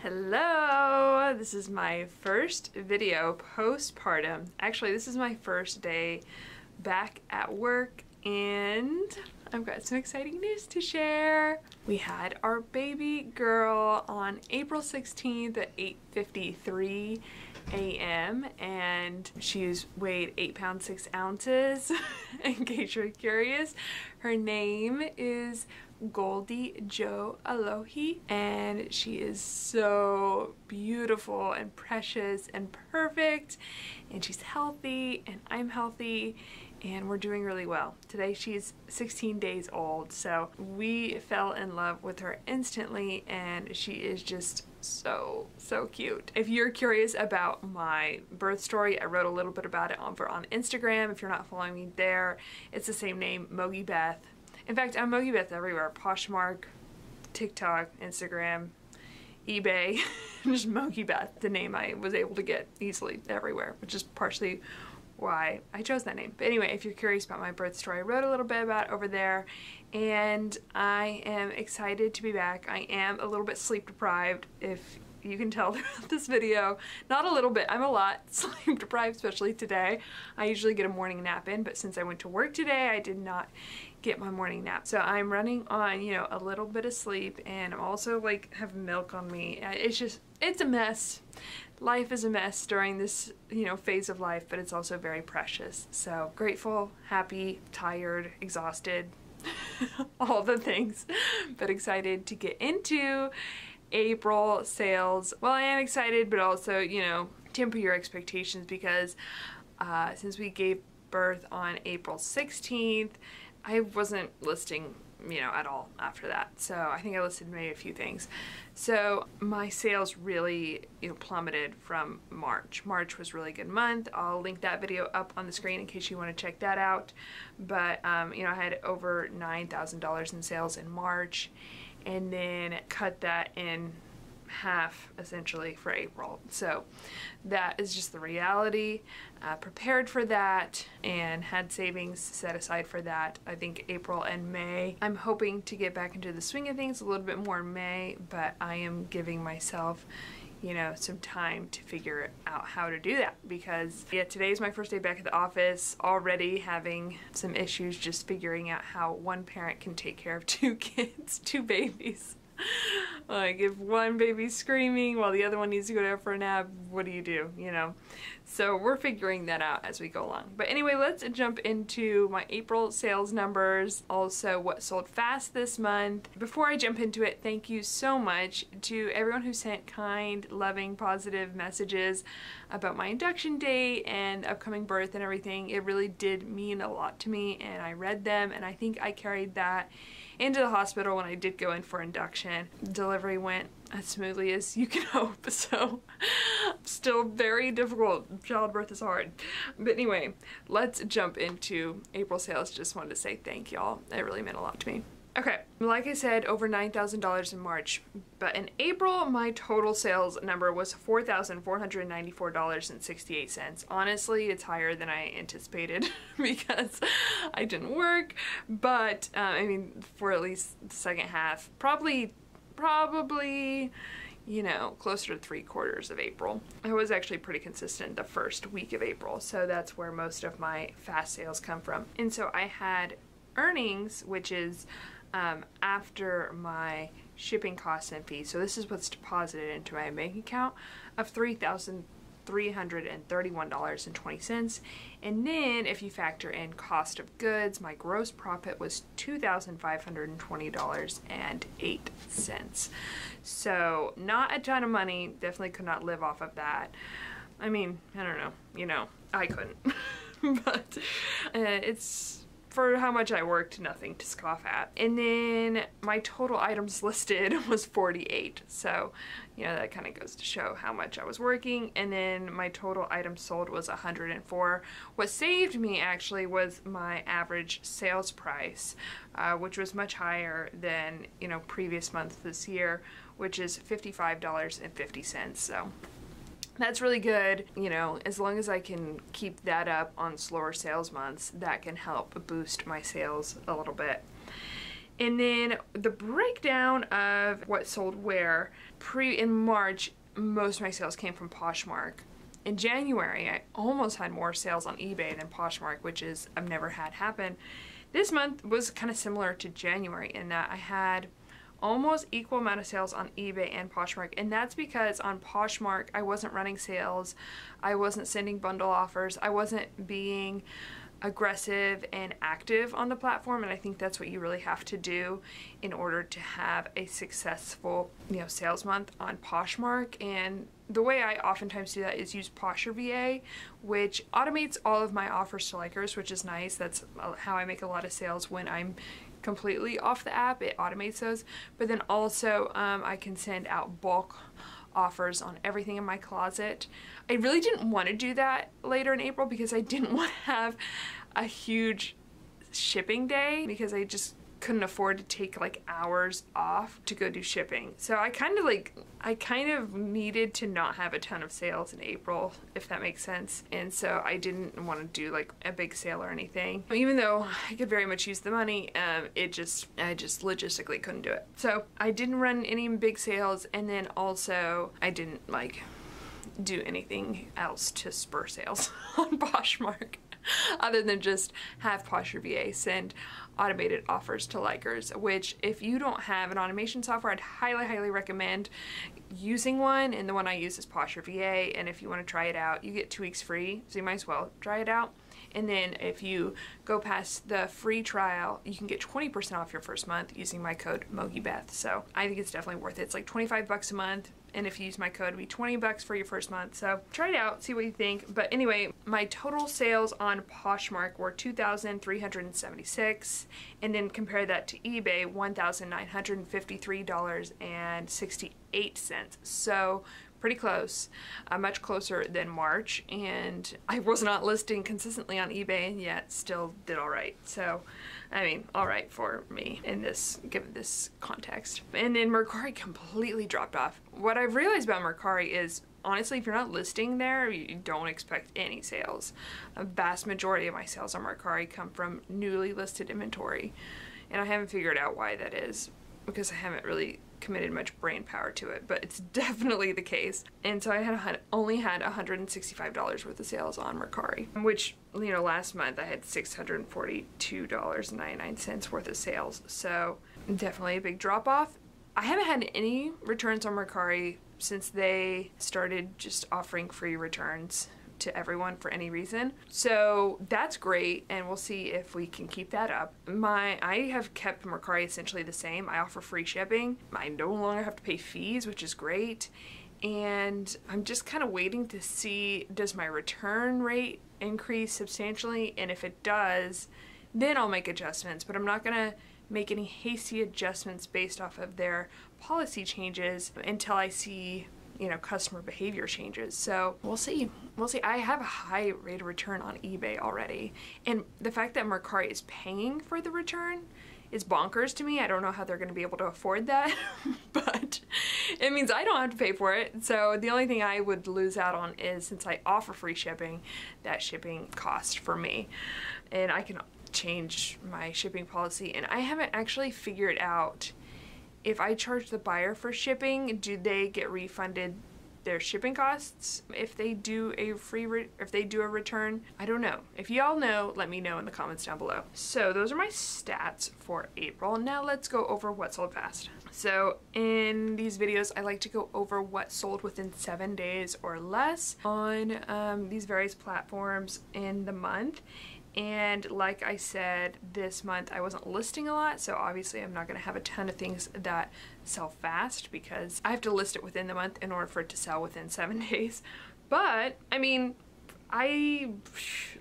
Hello! This is my first video postpartum. Actually, this is my first day back at work and I've got some exciting news to share. We had our baby girl on April 16th at 8:53 a.m. and she's weighed 8 pounds 6 ounces in case you're curious. Her name is Goldie Jo Alohi and she is so beautiful and precious and perfect, and she's healthy and I'm healthy and we're doing really well. Today she's 16 days old, so we fell in love with her instantly and she is just so cute. If you're curious about my birth story, I wrote a little bit about it over on Instagram. If you're not following me there, it's the same name, MOGIBETH. In fact, I'm MOGIBETH everywhere. Poshmark, TikTok, Instagram, eBay, just MOGIBETH, the name I was able to get easily everywhere, which is partially why I chose that name. But anyway, if you're curious about my birth story, I wrote a little bit about it over there, and I am excited to be back. I am a little bit sleep deprived, if you can tell throughout this video. Not a little bit, I'm a lot sleep deprived, especially today. I usually get a morning nap in, but since I went to work today, I did not get my morning nap. So I'm running on, you know, a little bit of sleep, and I'm also like have milk on me. It's a mess. Life is a mess during this, you know, phase of life, but it's also very precious. So grateful, happy, tired, exhausted, all the things, but excited to get into April sales. Well, I am excited, but also, you know, temper your expectations because since we gave birth on April 16th, I wasn't listing, you know, at all after that. So I think I listed maybe a few things. So my sales really, you know, plummeted from March. March was a really good month. I'll link that video up on the screen in case you want to check that out. But, you know, I had over $9,000 in sales in March and then cut that in half essentially for April. So that is just the reality. Prepared for that and had savings set aside for that. I think April and May. I'm hoping to get back into the swing of things a little bit more in May, but I am giving myself, you know, some time to figure out how to do that because yeah, today's my first day back at the office, already having some issues just figuring out how one parent can take care of two kids, two babies. Like if one baby's screaming while the other one needs to go down for a nap, what do, you know? So we're figuring that out as we go along. But anyway, let's jump into my April sales numbers, also what sold fast this month. Before I jump into it, thank you so much to everyone who sent kind, loving, positive messages about my induction date and upcoming birth and everything. It really did mean a lot to me, and I read them, and I think I carried that into the hospital when I did go in for induction. Delivery went as smoothly as you can hope, so still very difficult. Childbirth is hard. But anyway, let's jump into April sales. Just wanted to say thank y'all. It really meant a lot to me. Okay, like I said, over $9,000 in March, but in April, my total sales number was $4,494.68. Honestly, it's higher than I anticipated because I didn't work, but I mean, for at least the second half, probably, you know, closer to 3/4 of April. I was actually pretty consistent the first week of April, so that's where most of my fast sales come from. And so I had earnings, which is after my shipping costs and fees, so this is what's deposited into my bank account, of $3,331.20. And then if you factor in cost of goods, my gross profit was $2,520.08. So not a ton of money, definitely could not live off of that. I mean, I don't know, you know, I couldn't. But it's, for how much I worked, nothing to scoff at. And then my total items listed was 48. So, you know, that kind of goes to show how much I was working. And then my total items sold was 104. What saved me actually was my average sales price, which was much higher than, you know, previous months this year, which is $55.50. So that's really good. You know, as long as I can keep that up on slower sales months, that can help boost my sales a little bit. And then the breakdown of what sold where, in March, most of my sales came from Poshmark. In January, I almost had more sales on eBay than Poshmark, which is I've never had happen. This month was kind of similar to January in that I had almost equal amount of sales on eBay and Poshmark, and that's because on Poshmark I wasn't running sales, I wasn't sending bundle offers, I wasn't being aggressive and active on the platform, and I think that's what you really have to do in order to have a successful, sales month on Poshmark. And the way I oftentimes do that is use Posher VA, which automates all of my offers to likers, which is nice. That's how I make a lot of sales when I'm completely off the app. It automates those. But then also I can send out bulk offers on everything in my closet. I really didn't want to do that later in April because I didn't want to have a huge shipping day because I just couldn't afford to take like hours off to go do shipping. So I kind of needed to not have a ton of sales in April, if that makes sense. And so I didn't want to do like a big sale or anything. Even though I could very much use the money, I just logistically couldn't do it. So I didn't run any big sales, and then also I didn't like do anything else to spur sales on Poshmark other than just have Posher VA send automated offers to likers, which if you don't have an automation software, I'd highly recommend using one, and the one I use is Posher VA. And if you want to try it out, you get 2 weeks free, so you might as well try it out. And then if you go past the free trial, you can get 20% off your first month using my code MOGIBETH. So I think it's definitely worth it. It's like $25 a month, and if you use my code, it'll be $20 for your first month. So try it out, see what you think. But anyway, my total sales on Poshmark were $2,376, and then compare that to eBay, $1,953.68. So pretty close, much closer than March, and I was not listing consistently on eBay and yet still did all right. So, I mean, all right for me in this, given this context. And then Mercari completely dropped off. What I've realized about Mercari is, honestly, if you're not listing there, you don't expect any sales. A vast majority of my sales on Mercari come from newly listed inventory, and I haven't figured out why that is, because I haven't really committed much brain power to it, but it's definitely the case. And so I only had $165 worth of sales on Mercari, which, last month I had $642.99 worth of sales. So definitely a big drop off. I haven't had any returns on Mercari since they started just offering free returns to everyone for any reason. So that's great, and we'll see if we can keep that up. I have kept Mercari essentially the same. I offer free shipping. I no longer have to pay fees, which is great. And I'm just kind of waiting to see, does my return rate increase substantially? And if it does, then I'll make adjustments, but I'm not gonna make any hasty adjustments based off of their policy changes until I see customer behavior changes. So we'll see. I have a high rate of return on eBay already, and the fact that Mercari is paying for the return is bonkers to me. I don't know how they're going to be able to afford that, but it means I don't have to pay for it. So the only thing I would lose out on is, since I offer free shipping, that shipping cost for me, and I can change my shipping policy. And I haven't actually figured out, if I charge the buyer for shipping, do they get refunded their shipping costs if they do a return? I don't know. If y'all know, let me know in the comments down below. So those are my stats for April. Now let's go over what sold fast. So in these videos, I like to go over what sold within 7 days or less on these various platforms in the month. And like I said, this month I wasn't listing a lot, so obviously I'm not going to have a ton of things that sell fast because I have to list it within the month in order for it to sell within 7 days. But I mean, I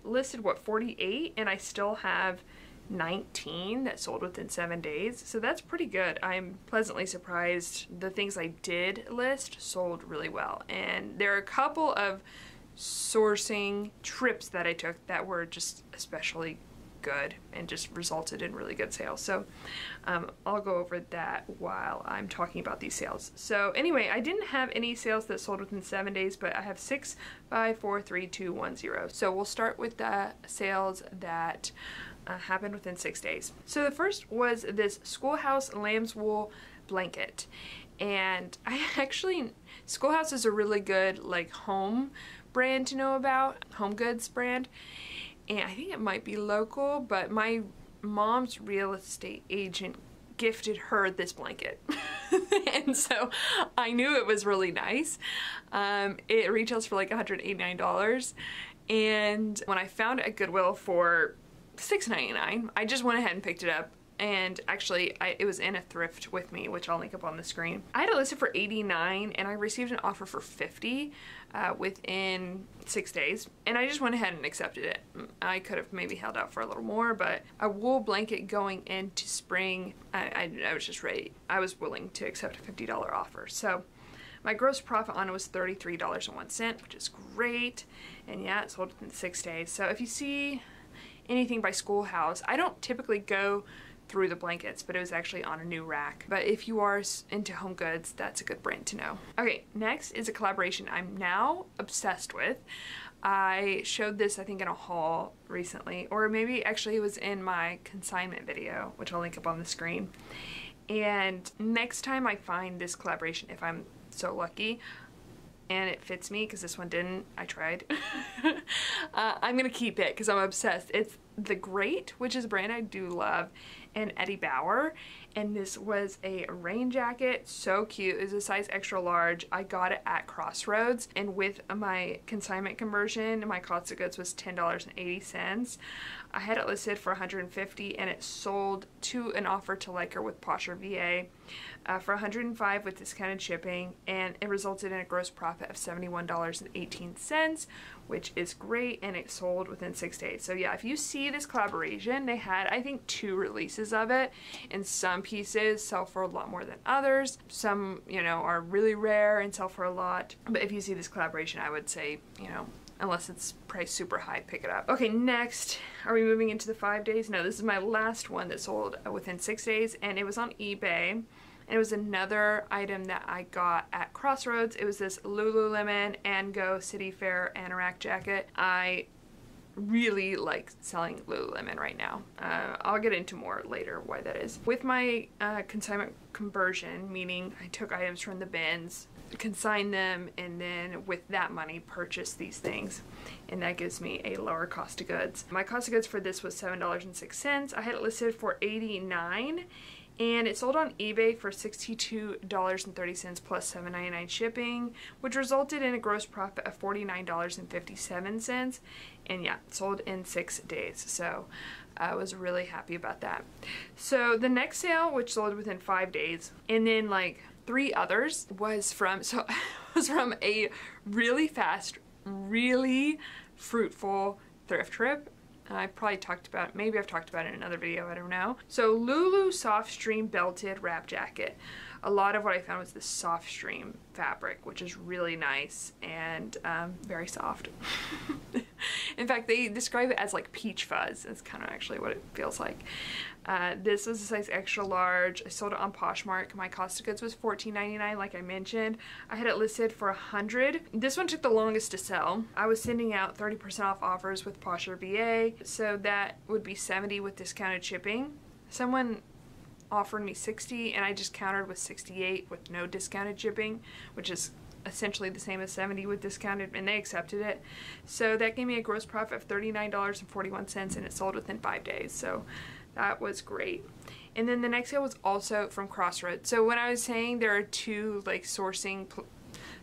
listed 48, and I still have 19 that sold within 7 days, so that's pretty good. I'm pleasantly surprised. The things I did list sold really well, and there are a couple of sourcing trips that I took that were just especially good and just resulted in really good sales. So I'll go over that while I'm talking about these sales. So anyway, I didn't have any sales that sold within 7 days, but I have 6, 5, 4, 3, 2, 1, 0. So we'll start with the sales that happened within 6 days. So the first was this Schoolhouse lamb's wool blanket. And I actually, Schoolhouse is a really good like home brand to know about, home goods brand. And I think it might be local, but my mom's real estate agent gifted her this blanket. And so I knew it was really nice. It retails for like $189. And when I found it at Goodwill for $6.99, I just went ahead and picked it up. And actually, it was in a thrift with me, which I'll link up on the screen. I had it listed for $89, and I received an offer for $50 within 6 days. And I just went ahead and accepted it. I could have maybe held out for a little more, but a wool blanket going into spring, I was just ready. I was willing to accept a $50 offer. So my gross profit on it was $33.01, which is great. And yeah, it sold within 6 days. So if you see anything by Schoolhouse, I don't typically go through the blankets, but it was actually on a new rack. But if you are into home goods, that's a good brand to know. Okay, next is a collaboration I'm now obsessed with. I showed this, I think, in a haul recently, or maybe actually it was in my consignment video, which I'll link up on the screen. And next time I find this collaboration, if I'm so lucky, and it fits me, because this one didn't, I tried, I'm gonna keep it because I'm obsessed. It's The Great, which is a brand I do love, and Eddie Bauer, and this was a rain jacket, so cute. It was a size extra large. I got it at Crossroads, and with my consignment conversion, my cost of goods was $10.80. I had it listed for $150, and it sold to an offer to Liker with Poshmark VA for $105 with discounted shipping, and it resulted in a gross profit of $71.18, which is great, and it sold within 6 days. So yeah, if you see this collaboration, they had, I think, 2 releases of it, and some pieces sell for a lot more than others. Some, you know, are really rare and sell for a lot. But if you see this collaboration, I would say, you know, unless it's priced super high, pick it up. Okay, next, are we moving into the 5 days? No, this is my last one that sold within 6 days, and it was on eBay. And it was another item that I got at Crossroads. It was this Lululemon and Go City Fair anorak jacket. I really like selling Lululemon right now. I'll get into more later why that is. With my consignment conversion, meaning I took items from the bins, consigned them, and then with that money purchased these things, and that gives me a lower cost of goods. My cost of goods for this was $7.06. I had it listed for $89, and it sold on eBay for $62.30 plus $7.99 shipping, which resulted in a gross profit of $49.57. And yeah, it sold in 6 days. So I was really happy about that. So the next sale, which sold within 5 days, and then like 3 others, was from a really fast, really fruitful thrift trip. I probably talked about it, maybe I've talked about it in another video, I don't know. So Lulu Soft Stream Belted Wrap Jacket. A lot of what I found was this soft stream fabric, which is really nice and very soft. In fact, they describe it as like peach fuzz. It's kind of actually what it feels like. This was a size extra large. I sold it on Poshmark. My cost of goods was $14.99, like I mentioned. I had it listed for $100. This one took the longest to sell. I was sending out 30% off offers with Poshmark VA, so that would be $70 with discounted shipping. Someone offered me $60, and I just countered with $68 with no discounted shipping, which is essentially the same as $70 with discounted, and they accepted it. So that gave me a gross profit of $39.41, and it sold within 5 days. So that was great. And then the next sale was also from Crossroads. So when I was saying there are 2 like sourcing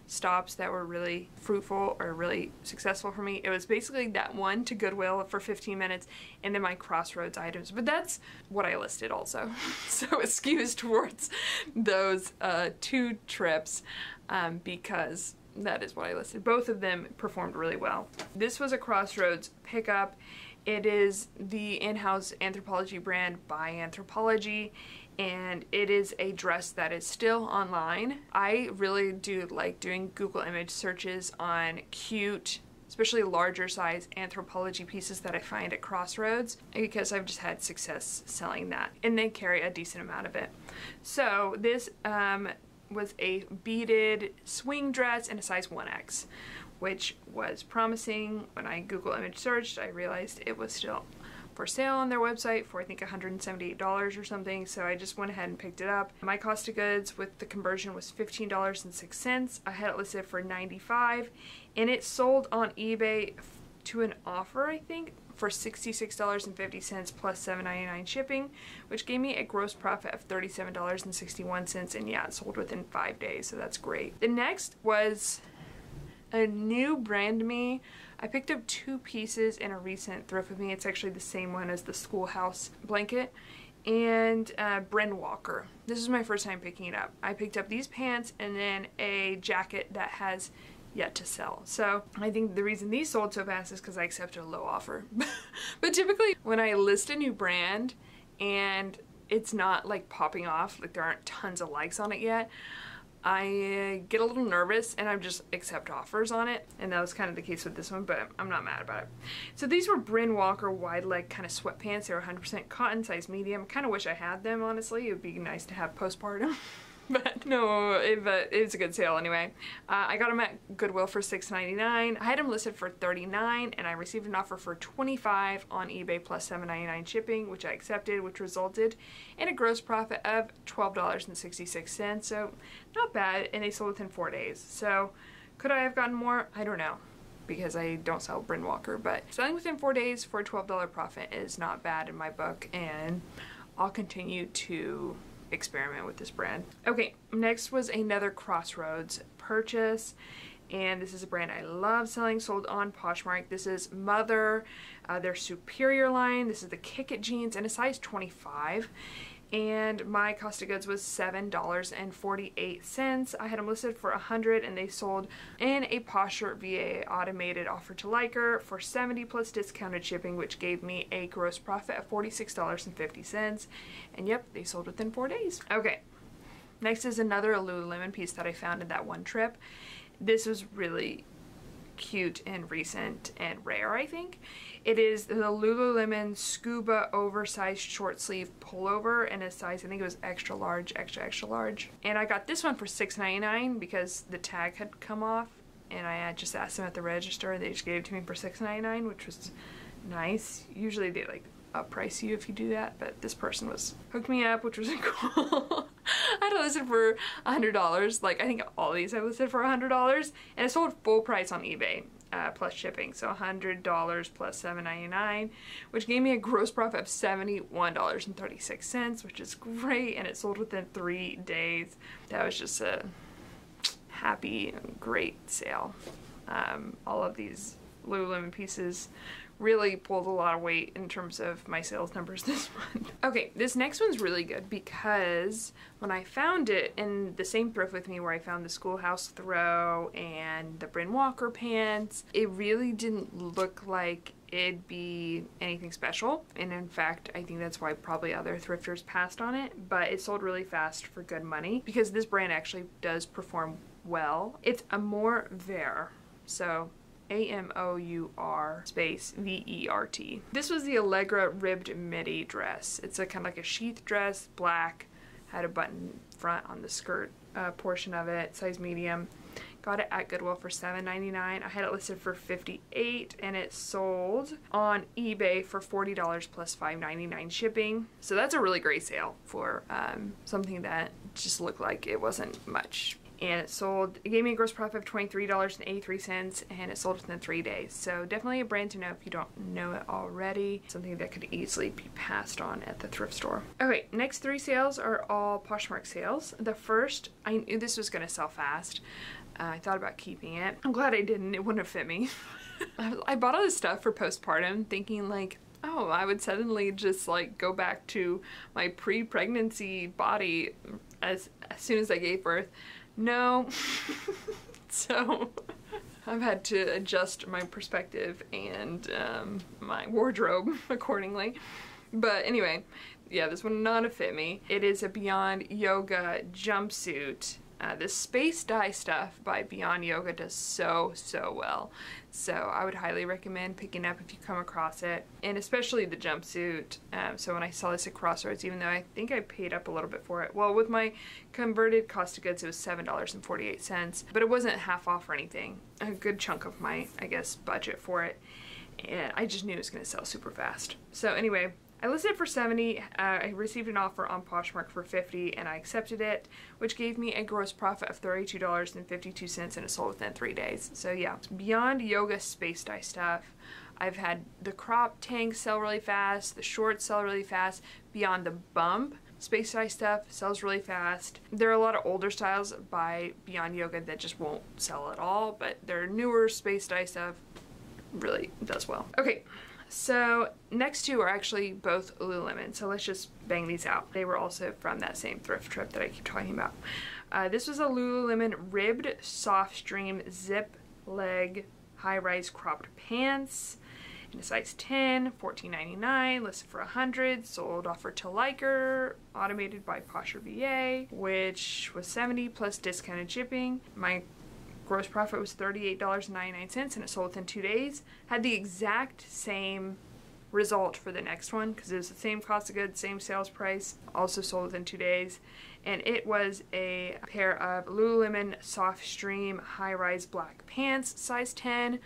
stops that were really fruitful or really successful for me, it was basically that one to Goodwill for 15 minutes and then my Crossroads items. But that's what I listed also. So it skews towards those 2 trips because that is what I listed. Both of them performed really well. This was a Crossroads pickup. It is the in-house Anthropologie brand by Anthropologie, and it is a dress that is still online. I really do like doing Google image searches on cute, especially larger size Anthropologie pieces that I find at Crossroads, because I've just had success selling that, and they carry a decent amount of it. So this was a beaded swing dress in a size 1X, which was promising. When I Google image searched, I realized it was still for sale on their website for I think $178 or something, so I just went ahead and picked it up. My cost of goods with the conversion was $15.06. I had it listed for $95, and it sold on eBay to an offer, I think, for $66.50 plus $7.99 shipping, which gave me a gross profit of $37.61, and yeah, it sold within 5 days, so that's great. The next was a new brand to me. I picked up 2 pieces in a recent thrift with me. It's actually the same one as the schoolhouse blanket, and Bryn Walker. This is my first time picking it up. I picked up these pants and then a jacket that has yet to sell. So I think the reason these sold so fast is because I accepted a low offer. But typically when I list a new brand and it's not like popping off, like there aren't tons of likes on it yet, I get a little nervous and I just accept offers on it, and that was kind of the case with this one, but I'm not mad about it. So these were Bryn Walker wide leg kind of sweatpants. They were 100% cotton, size medium. Kind of wish I had them, honestly. It would be nice to have postpartum. But no, it was a good sale anyway. I got them at Goodwill for $6.99. I had them listed for $39, and I received an offer for $25 on eBay plus $7.99 shipping, which I accepted, which resulted in a gross profit of $12.66. So not bad, and they sold within 4 days. So could I have gotten more? I don't know, because I don't sell Bryn Walker, but selling within 4 days for a $12 profit is not bad in my book, and I'll continue to experiment with this brand. Okay, next was another Crossroads purchase, and this is a brand I love selling, sold on Poshmark. This is Mother, their Superior line. This is the Kick It jeans in a size 25, and my cost of goods was $7.48. I had them listed for $100, and they sold in a Posher VA automated offer to Liker for $70 plus discounted shipping, which gave me a gross profit of $46.50. And yep, they sold within 4 days. Okay, next is another Lululemon piece that I found in that one trip. This was really cute and recent and rare, I think. It is the Lululemon Scuba oversized short sleeve pullover in a size, I think it was extra large, extra large. And I got this one for $6.99 because the tag had come off, and I had just asked them at the register, and they just gave it to me for $6.99, which was nice. Usually they like upprice you if you do that, but this person was hooked me up, which was cool. I had it listed for $100. Like, I think all these I listed for $100, and it sold full price on eBay plus shipping, so $100 plus $7.99, which gave me a gross profit of $71.36, which is great, and it sold within 3 days. That was just a happy, great sale. All of these Lululemon pieces really pulled a lot of weight in terms of my sales numbers this month. Okay, this next one's really good because when I found it in the same thrift with me where I found the Schoolhouse throw and the Bryn Walker pants, it really didn't look like it'd be anything special, and in fact I think that's why probably other thrifters passed on it, but it sold really fast for good money because this brand actually does perform well. It's Amour Vert, so A-M-O-U-R space V-E-R-T. This was the Allegra ribbed midi dress. It's a kind of like a sheath dress, black, had a button front on the skirt portion of it, size medium. Got it at Goodwill for $7.99. I had it listed for $58, and it sold on eBay for $40 plus $5.99 shipping. So that's a really great sale for something that just looked like it wasn't much. And it gave me a gross profit of $23.83, and it sold within 3 days. So definitely a brand to know if you don't know it already. Something that could easily be passed on at the thrift store. Okay, next 3 sales are all Poshmark sales. The first, I knew this was gonna sell fast. I thought about keeping it. I'm glad I didn't, it wouldn't have fit me. I bought all this stuff for postpartum thinking like, oh, I would suddenly just like go back to my pre-pregnancy body as soon as I gave birth. No. So I've had to adjust my perspective and my wardrobe accordingly. But anyway, yeah, this one not a fit me. It is a Beyond Yoga jumpsuit. This space dye stuff by Beyond Yoga does so well. So I would highly recommend picking up if you come across it, and especially the jumpsuit. So when I saw this at Crossroads, even though I think I paid up a little bit for it, well, with my converted cost of goods it was $7.48, but it wasn't half off or anything. A good chunk of my, I guess, budget for it. and I just knew it was going to sell super fast. So anyway, I listed it for $70. I received an offer on Poshmark for $50, and I accepted it, which gave me a gross profit of $32.52, and it sold within 3 days. So yeah, Beyond Yoga space dye stuff. I've had the crop tanks sell really fast, the shorts sell really fast. Beyond the Bump space dye stuff sells really fast. There are a lot of older styles by Beyond Yoga that just won't sell at all, but their newer space dye stuff really does well. Okay, so next two are actually both Lululemon, so let's just bang these out. They were also from that same thrift trip that I keep talking about. This was a Lululemon ribbed soft stream zip leg high-rise cropped pants in a size 10, $14.99, listed for $100, sold offer to liker, automated by Poshmark VA, which was $70 plus discounted shipping. My gross profit was $38.99, and it sold within 2 days. Had the exact same result for the next one because it was the same cost of goods, same sales price, also sold within 2 days. And it was a pair of Lululemon soft stream high-rise black pants, size 10.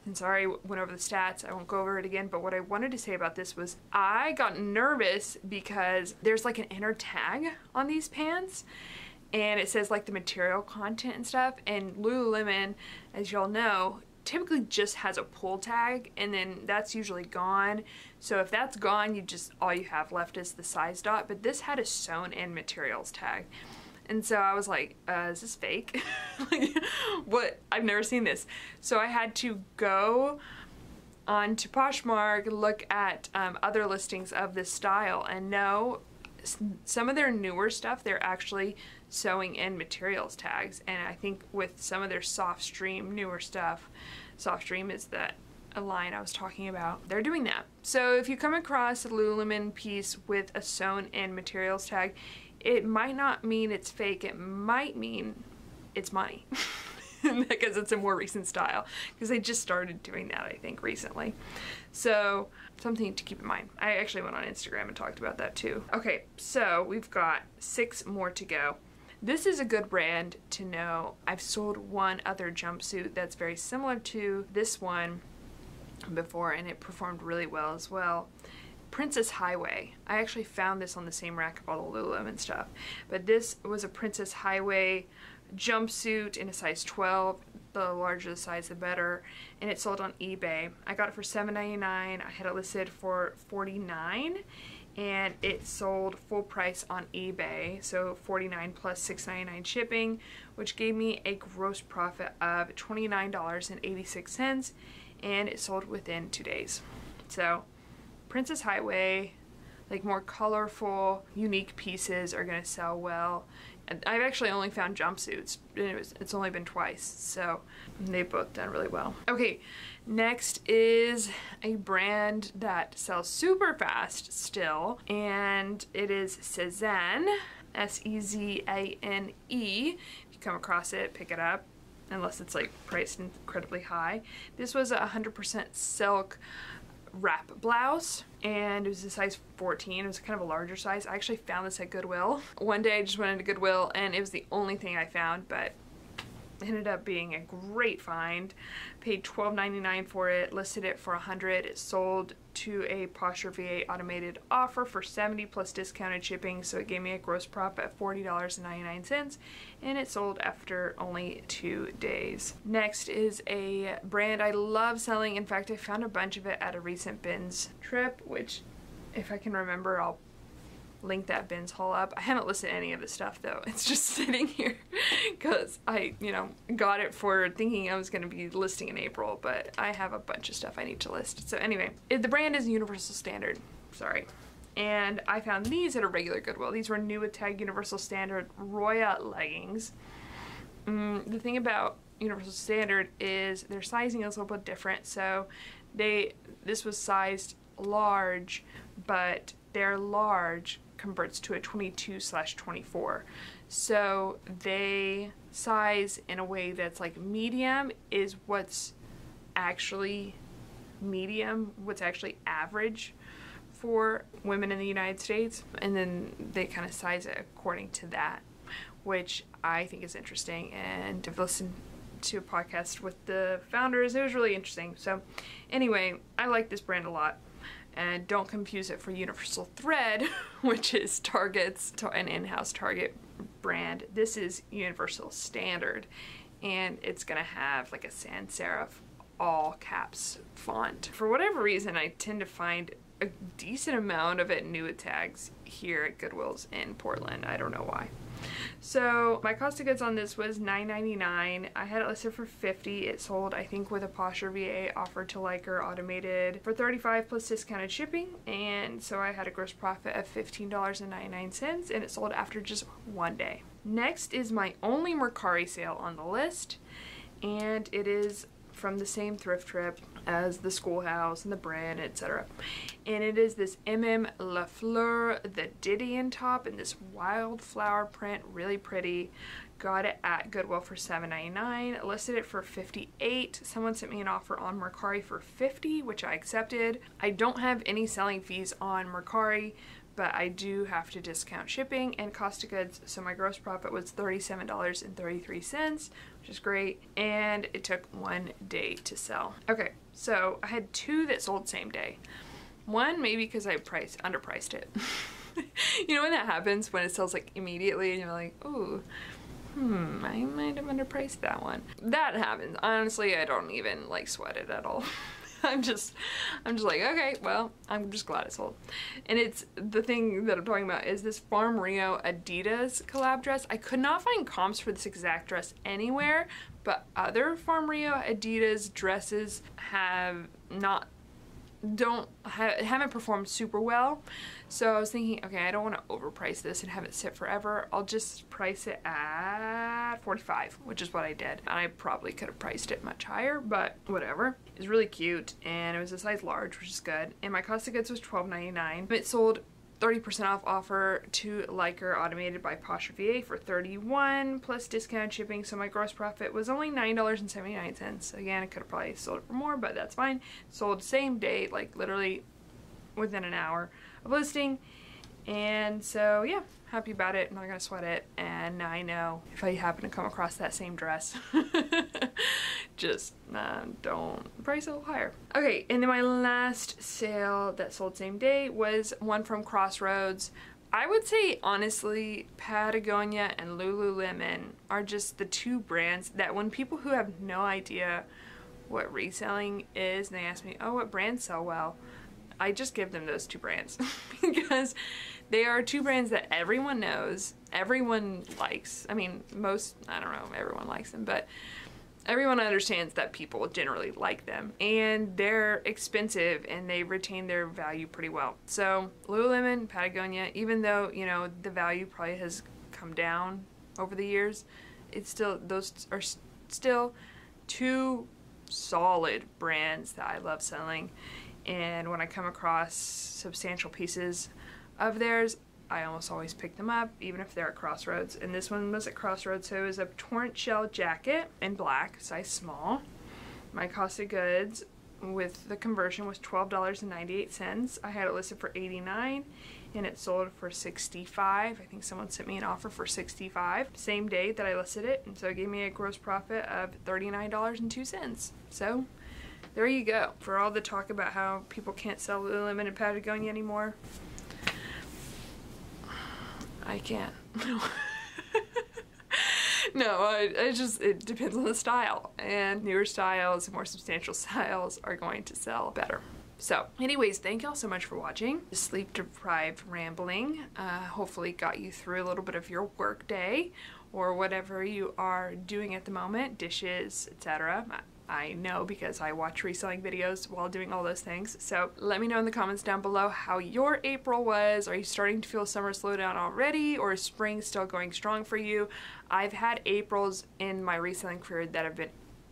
And sorry, I went over the stats, I won't go over it again, but what I wanted to say about this was I got nervous because there's like an inner tag on these pants, and it says like the material content and stuff, and Lululemon, as y'all know, typically just has a pull tag, and then that's usually gone. So if that's gone, all you have left is the size dot, but this had a sewn in materials tag. And so I was like, is this fake? Like, what? I've never seen this. So I had to go on to Poshmark, look at other listings of this style, and no, some of their newer stuff, they're actually sewing in materials tags. And I think with some of their soft stream newer stuff, soft stream is that a line I was talking about, they're doing that. So if you come across a Lululemon piece with a sewn in materials tag, it might not mean it's fake, it might mean it's money. Because it's a more recent style, because they just started doing that, I think, recently. So something to keep in mind. I actually went on Instagram and talked about that too. Okay, so we've got 6 more to go. This is a good brand to know. I've sold one other jumpsuit that's very similar to this one before, and it performed really well as well. Princess Highway. I actually found this on the same rack of all the Lululemon stuff, but this was a Princess Highway jumpsuit in a size 12. The larger the size, the better, and it sold on eBay. I got it for $7.99. I had it listed for $49, and it sold full price on eBay, so $49 plus $6.99 shipping, which gave me a gross profit of $29.86, and it sold within 2 days. So Princess Highway, like more colorful, unique pieces are gonna sell well. And I've actually only found jumpsuits, and it's only been twice, so they've both done really well. Okay, next is a brand that sells super fast still, and it is Sezane, S-E-Z-A-N-E. If you come across it, pick it up, unless it's like priced incredibly high. This was a 100% silk wrap blouse, and it was a size 14. It was kind of a larger size. I actually found this at Goodwill. One day I just went into Goodwill, and it was the only thing I found, but it ended up being a great find. Paid $12.99 for it, listed it for $100. It sold to a Poshmark VA automated offer for $70 plus discounted shipping, so it gave me a gross profit of $40.99, and it sold after only 2 days. Next is a brand I love selling. In fact, I found a bunch of it at a recent bins trip, which if I can remember, I'll link that bins haul up. I haven't listed any of the stuff though. It's just sitting here because I, got it for thinking I was going to be listing in April, but I have a bunch of stuff I need to list. So anyway, the brand is Universal Standard. Sorry. And I found these at a regular Goodwill. These were new with tag Universal Standard Roya leggings. The thing about Universal Standard is their sizing is a little bit different. So this was sized large, but their large converts to a 22/24. So they size in a way that's like medium is what's actually medium, what's actually average for women in the United States, and then they kind of size it according to that, which I think is interesting, and I've listened to a podcast with the founders. It was really interesting. So anyway, I like this brand a lot. And don't confuse it for Universal Thread, which is Target's, an in-house Target brand. This is Universal Standard, and it's gonna have like a sans serif all caps font. For whatever reason, I tend to find a decent amount of it new tags here at Goodwill's in Portland. I don't know why. So my cost of goods on this was $9.99. I had it listed for $50. It sold, I think, with a Posher VA offered to Liker automated for $35 plus discounted shipping, and so I had a gross profit of $15.99, and it sold after just one day. Next is my only Mercari sale on the list, and it is from the same thrift trip as the Schoolhouse and the Brand, etc. And it is this MM La Fleur, the Didion top in this wildflower print, really pretty. Got it at Goodwill for $7.99, listed it for $58. Someone sent me an offer on Mercari for $50, which I accepted. I don't have any selling fees on Mercari, but I do have to discount shipping and cost of goods, so my gross profit was $37.33, which is great, and it took one day to sell. Okay, so I had two that sold same day. One, maybe because I underpriced it. You know when that happens, when it sells like immediately and you're like, ooh, I might have underpriced that one. That happens. Honestly, I don't even like sweat it at all. I'm just like, okay, well, I'm just glad it sold. And it's, the thing that I'm talking about is this Farm Rio Adidas collab dress. I could not find comps for this exact dress anywhere, but other Farm Rio Adidas dresses haven't performed super well. So I was thinking, okay, I don't want to overprice this and have it sit forever. I'll just price it at $45, which is what I did. I probably could have priced it much higher, but whatever. It's really cute, and it was a size large, which is good. And my cost of goods was $12.99. It sold 30% off offer to Liker automated by Posher VA for $31 plus discounted shipping, so my gross profit was only $9.79. Again, I could have probably sold it for more, but that's fine. Sold same day, like literally within an hour of listing, and so yeah, happy about it. I'm not gonna sweat it, and now I know if I happen to come across that same dress, just don't price a little higher. Okay, and then my last sale that sold same day was one from Crossroads. I would say, honestly, Patagonia and Lululemon are just the two brands that when people who have no idea what reselling is, and they ask me, oh, what brands sell well, I just give them those two brands because they are two brands that everyone knows, everyone likes. I mean, I don't know, everyone likes them, but everyone understands that people generally like them, and they're expensive and they retain their value pretty well. So Lululemon, Patagonia, even though, you know, the value probably has come down over the years, those are still two solid brands that I love selling. And when I come across substantial pieces of theirs, I almost always pick them up, even if they're at Crossroads. And this one was at Crossroads, so it was a torrent shell jacket in black, size small. My cost of goods with the conversion was $12.98. I had it listed for $89, and it sold for $65. I think someone sent me an offer for $65 same day that I listed it, and so it gave me a gross profit of $39.02. So there you go. For all the talk about how people can't sell Lululemon and Patagonia anymore, I can't. No, it depends on the style, and newer styles, more substantial styles are going to sell better. So anyways, thank y'all so much for watching. Sleep deprived rambling hopefully got you through a little bit of your work day or whatever you are doing at the moment, dishes, etc. I know because I watch reselling videos while doing all those things. So let me know in the comments down below how your April was. Are you starting to feel summer slow down already, or is spring still going strong for you? I've had Aprils in my reselling career that have been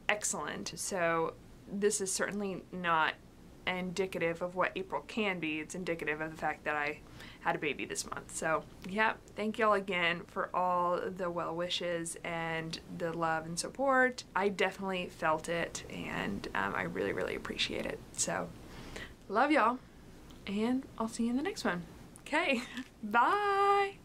excellent. So this is certainly not indicative of what April can be. It's indicative of the fact that I had a baby this month. So yeah, thank y'all again for all the well wishes and the love and support. I definitely felt it, and I really, really appreciate it. So love y'all, and I'll see you in the next one. Okay, bye.